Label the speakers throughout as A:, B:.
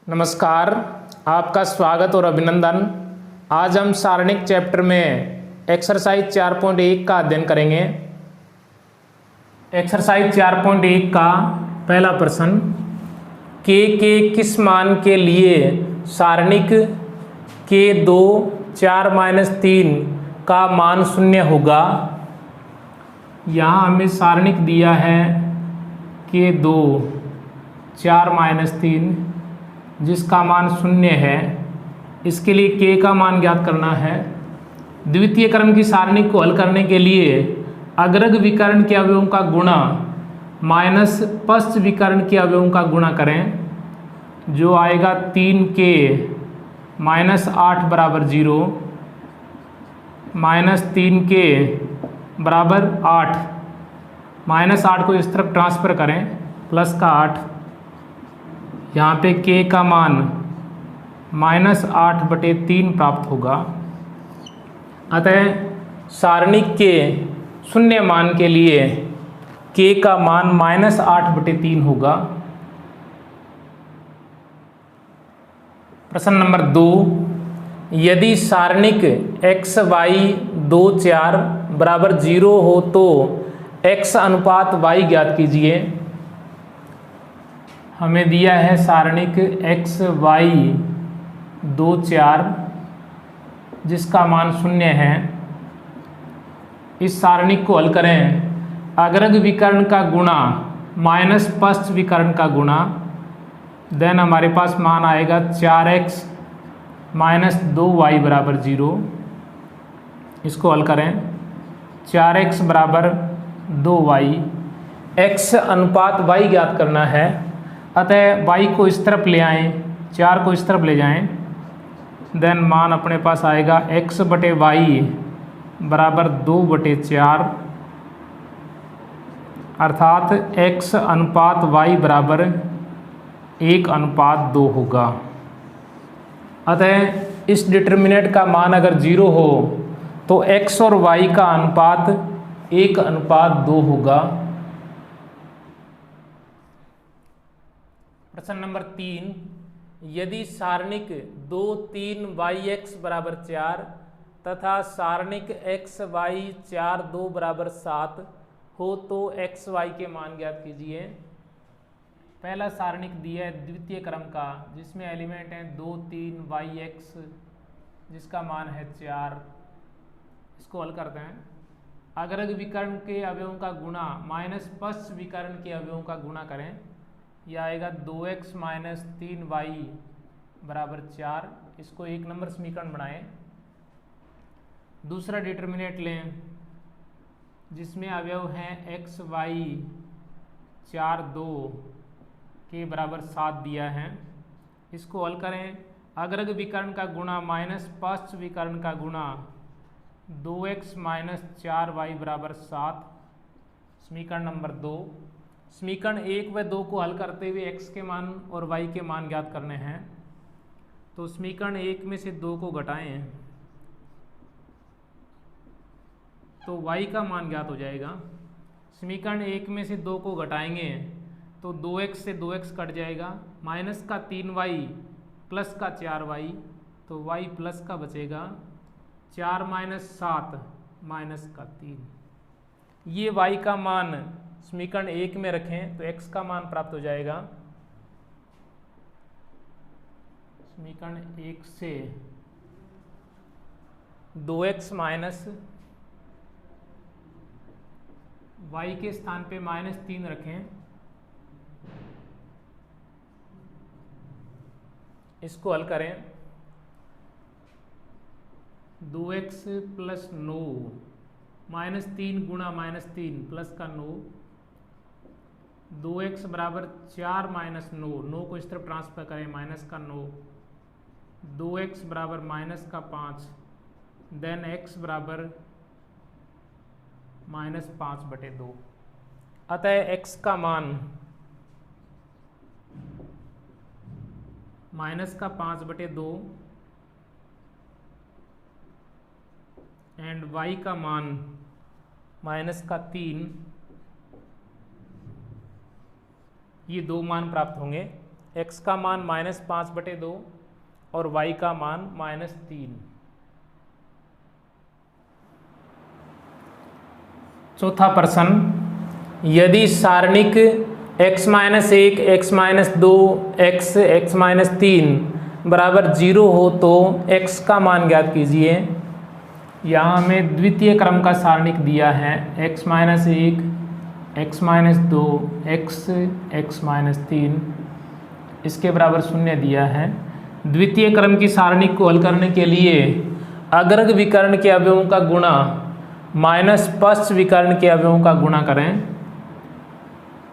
A: नमस्कार, आपका स्वागत और अभिनंदन। आज हम सारणिक चैप्टर में एक्सरसाइज 4.1 का अध्ययन करेंगे। एक्सरसाइज 4.1 का पहला प्रश्न, के किस मान के लिए सारणिक के 2 4 - 3 का मान शून्य होगा। यहाँ हमें सारणिक दिया है के 2 4 - 3 जिसका मान शून्य है। इसके लिए के का मान ज्ञात करना है। द्वितीय क्रम की सारणी को हल करने के लिए अग्रग विकर्ण के अवयवों का गुणा माइनस पश्च विकर्ण के अवयवों का गुणा करें, जो आएगा 3k - 8 = 0 -3k = 8 -8 को इस तरफ ट्रांसफर करें, प्लस का 8। यहाँ पे k का मान -8/3 प्राप्त होगा। अतः सारणी के शून्य मान के लिए k का मान -8/3 होगा। प्रश्न नंबर 2, यदि सारणिक x y 2 4 = 0 हो तो x अनुपात y ज्ञात कीजिए। हमें दिया है सारणिक x y 2 4 जिसका मान शून्य है। इस सारणिक को हल करें। अग्रग विकर्ण का गुणा माइनस पश्च विकर्ण का गुणा, देन हमारे पास मान आएगा 4x - 2y = 0। इसको हल करें। 4x = 2y, x अनुपात y ज्ञात करना है। अतः y को इस तरफ ले आएँ, 4 को इस तरफ ले जाएं, देन मान अपने पास आएगा x/y = 2/4, अर्थात x अनुपात y = 1:2 होगा। अतः इस डिटर्मिनेंट का मान अगर 0 हो तो x और y का अनुपात 1:2 होगा। प्रश्न नंबर 3, यदि सारणिक 2 3 yx = 4 तथा सारणिक x y 4 2 = 7 हो तो x y के मान ज्ञात कीजिए। पहला सारणिक दिया है द्वितीय क्रम का, जिसमें एलिमेंट हैं 2 3 yx जिसका मान है 4। इसको हल करते हैं। अग्रग विकर्ण के अवयवों का गुणा माइनस पश्च विकर्ण के अवयवों का गुणा करें, यह आएगा 2x - 3y = 4। इसको 1 नंबर समीकरण बनाएं। दूसरा डिटर्मिनेंट लें जिसमें अवयव हैं x y 4 2 के बराबर 7 दिया है। इसको हल करें। अग्रग विकर्ण का गुणा माइनस पश्च विकर्ण का गुणा 2x - 4y = 7। समीकरण नंबर 2। समीकरण 1 व 2 को हल करते हुए x के मान और y के मान ज्ञात करने हैं। तो समीकरण 1 में से 2 को घटाएं तो y का मान ज्ञात हो जाएगा। समीकरण 1 में से 2 को घटाएंगे तो 2x से 2x कट जाएगा, माइनस का 3y प्लस का 4y, तो y प्लस का बचेगा 4 - 7 माइनस का 3। ये y का मान समीकरण 1 में रखें तो x का मान प्राप्त हो जाएगा। समीकरण 1 से 2x माइनस y के स्थान पे -3 रखें। इसको हल करें। 2x + 9 -3 गुणा -3 प्लस का 9, 2x = 4 - 9, 9 को इस तरफ ट्रांसफर करें, माइनस का 9, 2x = -5, देन x = -5/2। अतः x का मान -5/2 एंड y का मान -3, ये 2 मान प्राप्त होंगे। x का मान -5/2 और y का मान -3। चौथा प्रश्न, यदि सारणिक x-1, x-2, x-3 बराबर 0 हो तो x का मान ज्ञात कीजिए। यहाँ हमें द्वितीय क्रम का सारणिक दिया है x-1, x-2, x-3, इसके बराबर 0 दिया है। द्वितीय क्रम की सारणिक को हल करने के लिए अग्रग विकर्ण के अवयवों का गुणा माइनस पश्च विकर्ण के अवयवों का गुणा करें।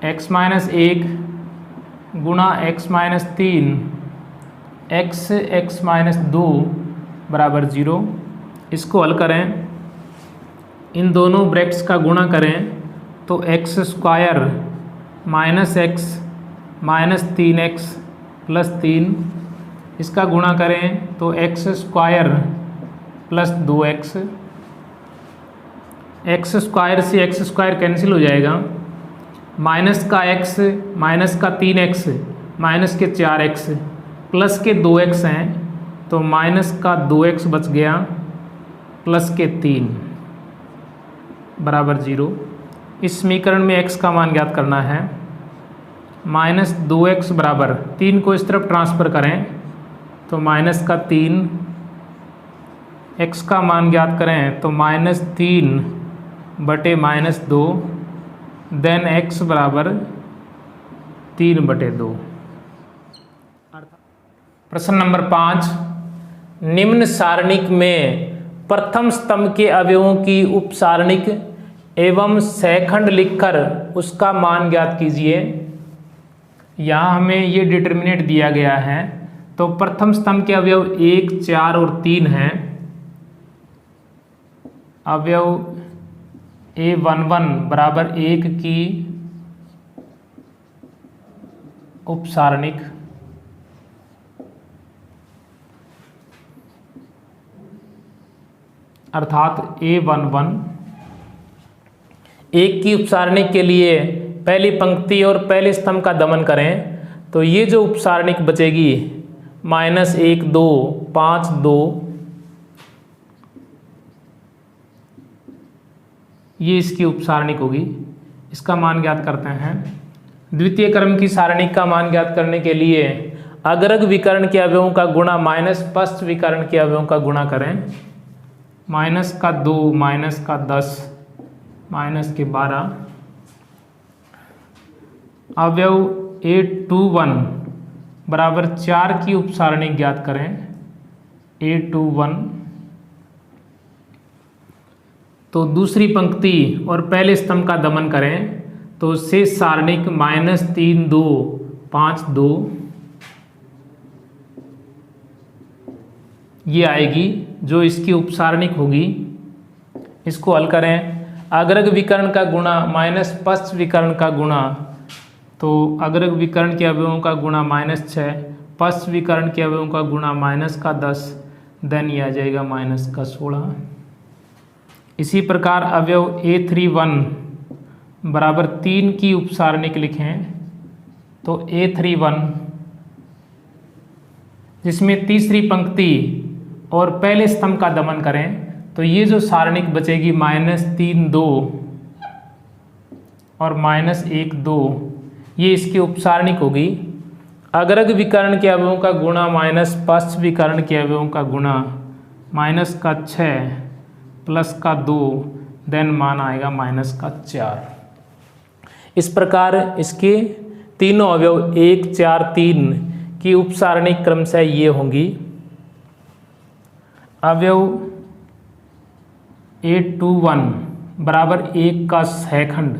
A: x-1 गुणा x-3 x-2 बराबर 0। इसको हल करें, इन दोनों ब्रैकेट्स का गुणा करें तो x² -x -3x + 3, इसका गुणा करें तो x² + 2x, x² से x² कैंसिल हो जाएगा, माइनस का x माइनस का 3x माइनस के 4x प्लस के 2x हैं तो माइनस का 2x बच गया प्लस के 3 बराबर 0। इस समीकरण में x का मान ज्ञात करना है। -2x बराबर 3 को इस तरफ ट्रांसफ़र करें तो माइनस का 3, x का मान ज्ञात करें तो -3 बटे -2, देन x बराबर 3/2। प्रश्न नंबर 5, निम्न सारणिक में प्रथम स्तंभ के अवयवों की उपसारणिक एवं सहखंड लिखकर उसका मान ज्ञात कीजिए। यहाँ हमें ये डिटर्मिनेंट दिया गया है, तो प्रथम स्तंभ के अवयव 1, 4 और 3 हैं। अवयव A11 बराबर 1 की उपसारणिक अर्थात A11 1 की उपसारणिक के लिए पहली पंक्ति और पहले स्तंभ का दमन करें तो ये जो उपसारणिक बचेगी -1, 2, 5, 2, ये इसकी उपसारणिक होगी। इसका मान ज्ञात करते हैं। द्वितीय क्रम की सारणिक का मान ज्ञात करने के लिए अग्रग विकर्ण के अवयवों का गुणा माइनस पश्च विकर्ण के अवयवों का गुणा करें। -2 -10 -12 अवयव A21 बराबर 4 की उपसारणिक ज्ञात करें। A21 तो दूसरी पंक्ति और पहले स्तंभ का दमन करें तो शेष सारणिक -3, 2, 5, 2 ये आएगी जो इसकी उपसारणिक होगी। इसको हल करें, अग्रग विकर्ण का गुणा माइनस पश्च विकर्ण का गुणा, तो अग्रग विकर्ण के अवयवों का गुणा -6, पश्च विकर्ण के अवयवों का गुणा -10, देन ये आ जाएगा -16। इसी प्रकार अवयव A31 बराबर 3 की उपसारणिक लिखें तो A31 जिसमें तीसरी पंक्ति और पहले स्तंभ का दमन करें तो ये जो सारणिक बचेगी -3, 2 और -1, 2 ये इसकी उपसारणिक होगी। अग्रग विकर्ण के अवयवों का गुणा माइनस पश्च विकर्ण के अवयवों का गुणा -6 प्लस का 2, देन मान आएगा -4। इस प्रकार इसके तीनों अवयव 1, 4, 3 की उपसारणिक क्रमशः ये होंगी। अवयव A21 बराबर 1 का सहखंड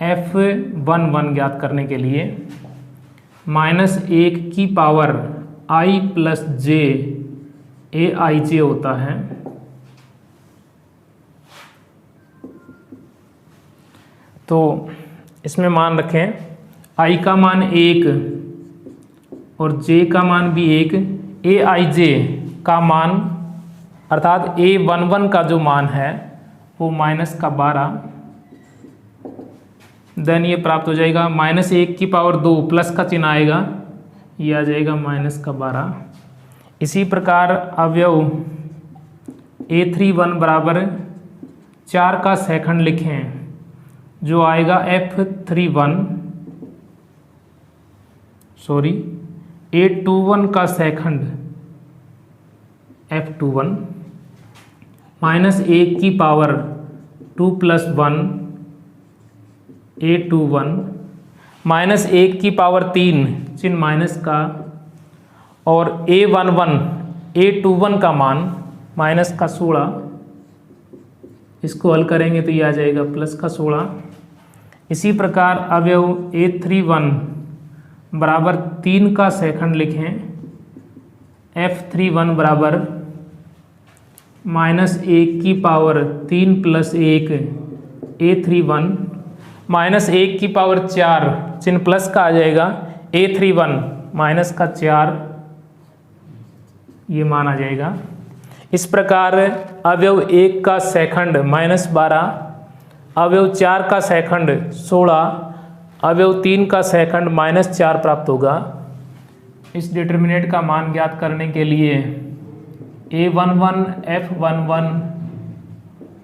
A: F11 ज्ञात करने के लिए -1 की पावर i + j aij होता है। तो इसमें मान रखें i का मान 1 और j का मान भी 1, aij का मान अर्थात A11 का जो मान है वो -12 देन ये प्राप्त हो जाएगा -1/2 प्लस का चिन्ह आएगा, ये आ जाएगा -12। इसी प्रकार अवयव A31 बराबर 4 का सेकंड लिखें, जो आएगा A21 का सेकंड F21 -1/2 + 1 A21 -1/3 चिन्ह माइनस का, और A21 का मान -16, इसको हल करेंगे तो ये आ जाएगा +16। इसी प्रकार अवयव A31 बराबर 3 का सेकंड लिखें, F31 बराबर -1/3 + 1 A31 -1/4 चिन्ह प्लस का आ जाएगा, A31 -4 ये मान आ जाएगा। इस प्रकार अवयव 1 का सेकंड -12, अवयव 4 का सेकंड 16, अवयव 3 का सेकंड -4 प्राप्त होगा। इस डिटर्मिनेंट का मान ज्ञात करने के लिए A11 F11,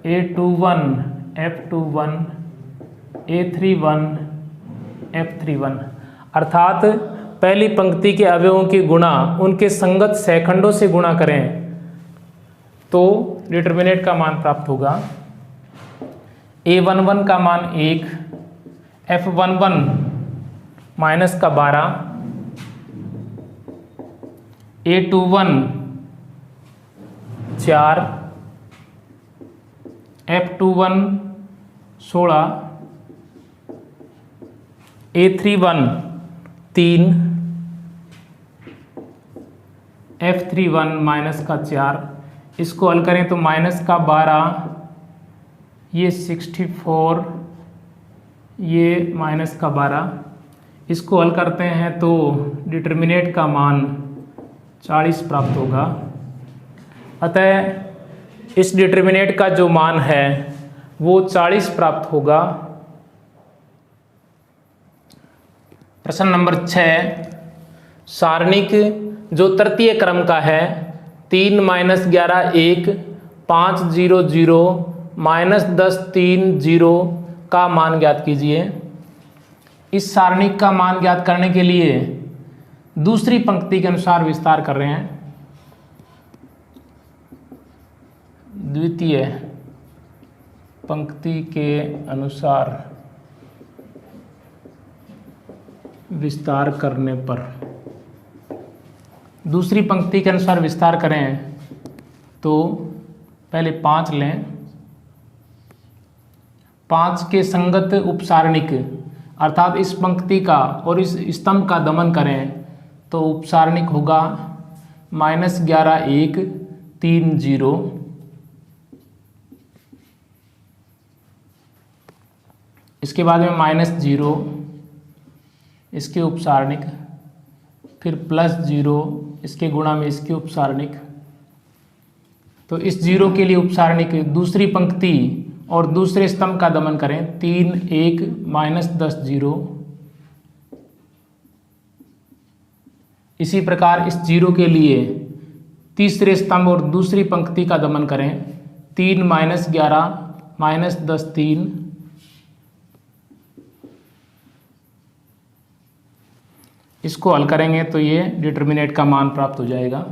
A: A21 F21, A31 F31 अर्थात पहली पंक्ति के अवयवों की गुणा उनके संगत सेकंडों से गुणा करें तो डिटर्मिनेंट का मान प्राप्त होगा। A11 का मान 1, F11 -12, A21 4, F21 16, A31 3, F31 -4, इसको हल करें तो -12, ये 64, ये -12, इसको हल करते हैं तो डिटर्मिनेंट का मान 40 प्राप्त होगा। अतः इस डिटर्मिनेंट का जो मान है वो 40 प्राप्त होगा। प्रश्न नंबर 6, सारणिक जो तृतीय क्रम का है 3 - 11 1 5 0 0 -10 3 0 का मान ज्ञात कीजिए। इस सारणिक का मान ज्ञात करने के लिए दूसरी पंक्ति के अनुसार विस्तार कर रहे हैं। द्वितीय पंक्ति के अनुसार विस्तार करने पर, दूसरी पंक्ति के अनुसार विस्तार करें तो पहले 5 लें, 5 के संगत उपसारणिक अर्थात इस पंक्ति का और इस स्तंभ का दमन करें तो उपसारणिक होगा -11 1 3 0, इसके बाद में -0 इसके उपसारणिक, फिर +0 इसके गुणा में इसके उपसारणिक। तो इस 0 के लिए उपसारणिक दूसरी पंक्ति और दूसरे स्तंभ का दमन करें 3 1 -10 0। इसी प्रकार इस 0 के लिए तीसरे स्तंभ और दूसरी पंक्ति का दमन करें 3 -11 -10 3। इसको हल करेंगे तो ये डिटर्मिनेंट का मान प्राप्त हो जाएगा।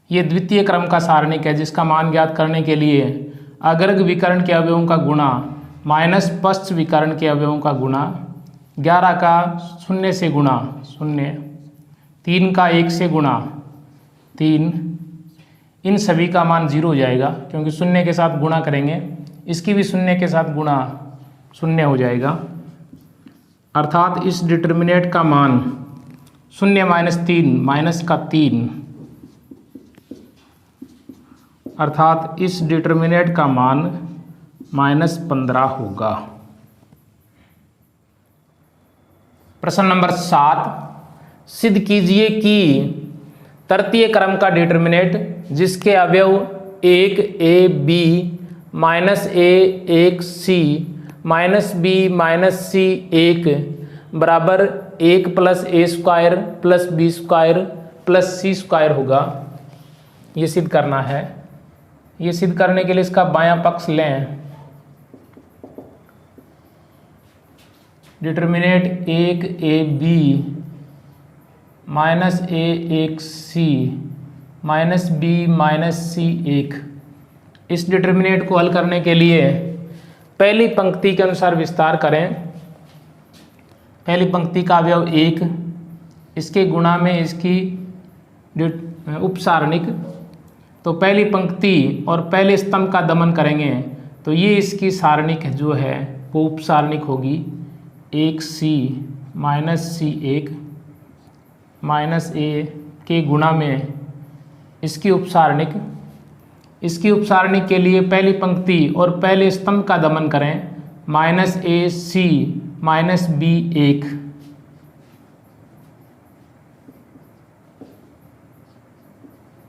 A: ये द्वितीय क्रम का सारणिक है जिसका मान ज्ञात करने के लिए अग्रग विकर्ण के अवयवों का गुणा माइनस पश्च विकर्ण के अवयवों का गुणा, 11 का 0 से गुणा 0, 3 का 1 से गुणा 3, इन सभी का मान 0 हो जाएगा क्योंकि 0 के साथ गुणा करेंगे, इसकी भी 0 के साथ गुणा 0 हो जाएगा। अर्थात इस डिटर्मिनेंट का मान 0 - 3 अर्थात इस डिटर्मिनेंट का मान -15 होगा। प्रश्न नंबर 7, सिद्ध कीजिए कि तृतीय क्रम का डिटर्मिनेंट जिसके अवयव 1 a b -a 1 c minus B minus C 1 बराबर 1 plus A square plus B square plus C square होगा। ये सिद्ध करना है। ये सिद्ध करने के लिए इसका बायां पक्ष लें। Determinant 1 A B minus A 1 C minus B minus C 1। इस डिटर्मिनेंट को हल करने के लिए पहली पंक्ति के अनुसार विस्तार करें। पहली पंक्ति का अवयव 1, इसके गुणा में इसकी उपसारणिक, तो पहली पंक्ति और पहले स्तंभ का दमन करेंगे तो ये इसकी सारणिक जो है वो उपसारणिक होगी। 1c माइनस सी 1 माइनस ए के गुणा में इसकी उपसारणिक। इसकी उपसारणिक के लिए पहली पंक्ति और पहले स्तंभ का दमन करें। माइनस ए सी माइनस बी 1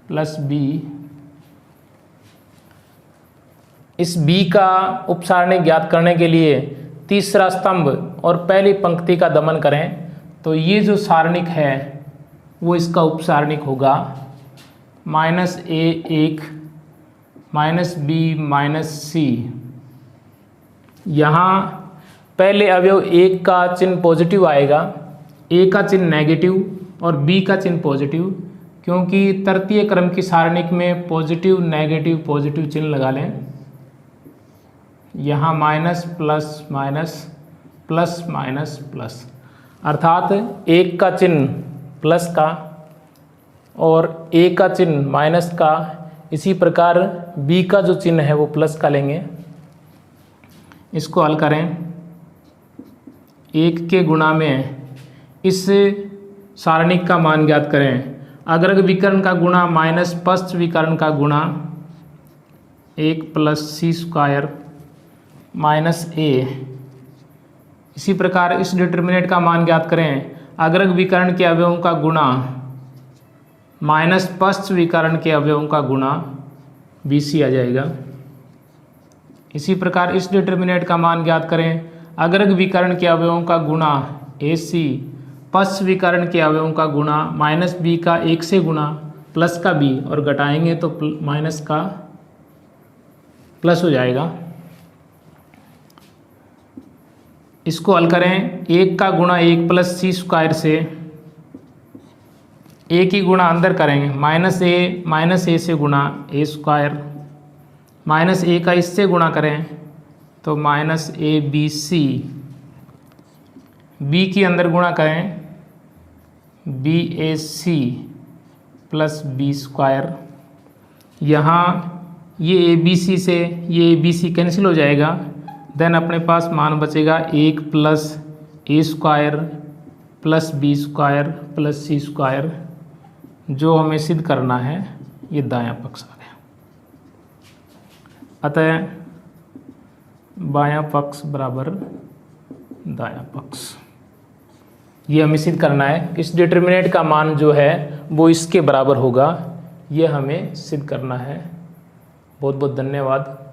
A: प्लस बी। इस b का उपसारणिक ज्ञात करने के लिए तीसरा स्तंभ और पहली पंक्ति का दमन करें तो ये जो सारणिक है वो इसका उपसारणिक होगा। Minus A 1 minus B minus सी। यहाँ पहले अवयव 1 का चिन्ह पॉजिटिव आएगा, ए का चिन्ह नेगेटिव और बी का चिन्ह पॉजिटिव, क्योंकि तृतीय क्रम की सारणिक में पॉजिटिव नेगेटिव पॉजिटिव चिन्ह लगा लें। यहाँ minus plus minus plus minus plus, अर्थात 1 का चिन्ह प्लस का और ए का चिन्ह माइनस का। इसी प्रकार बी का जो चिन्ह है वो प्लस का लेंगे। इसको हल करें। 1 के गुणा में इस सारणिक का मान ज्ञात करें। अग्रग विकर्ण का गुणा माइनस पश्च विकर्ण का गुणा 1 प्लस सी स्क्वायर माइनस ए। इसी प्रकार इस डिटर्मिनेंट का मान ज्ञात करें। अग्रग विकर्ण के अवयवों का गुणा माइनस पश्च विकर्ण के अवयवों का गुणा BC आ जाएगा। इसी प्रकार इस डिटर्मिनेंट का मान ज्ञात करें। अग्रग विकर्ण के अवयवों का गुणा AC पश्च विकर्ण के अवयवों का गुणा माइनस B का 1 से गुणा प्लस का B, और घटाएंगे तो माइनस का प्लस हो जाएगा। इसको हल करें। 1 का गुणा 1 प्लस सी स्क्वायर से, ए की गुणा अंदर करेंगे। माइनस ए से गुणा ए स्क्वायर माइनस ए का इससे गुणा करें तो minus A B C. B की अंदर गुणा करें B A C plus B square. यहाँ ये ए बी सी से ये ए बी सी कैंसिल हो जाएगा। देन अपने पास मान बचेगा 1 plus A square plus B square plus C square. जो हमें सिद्ध करना है ये दायां पक्ष आ गया। अतः बायां पक्ष बराबर दायां पक्ष, ये हमें सिद्ध करना है। इस डिटर्मिनेंट का मान जो है वो इसके बराबर होगा, ये हमें सिद्ध करना है। बहुत बहुत धन्यवाद।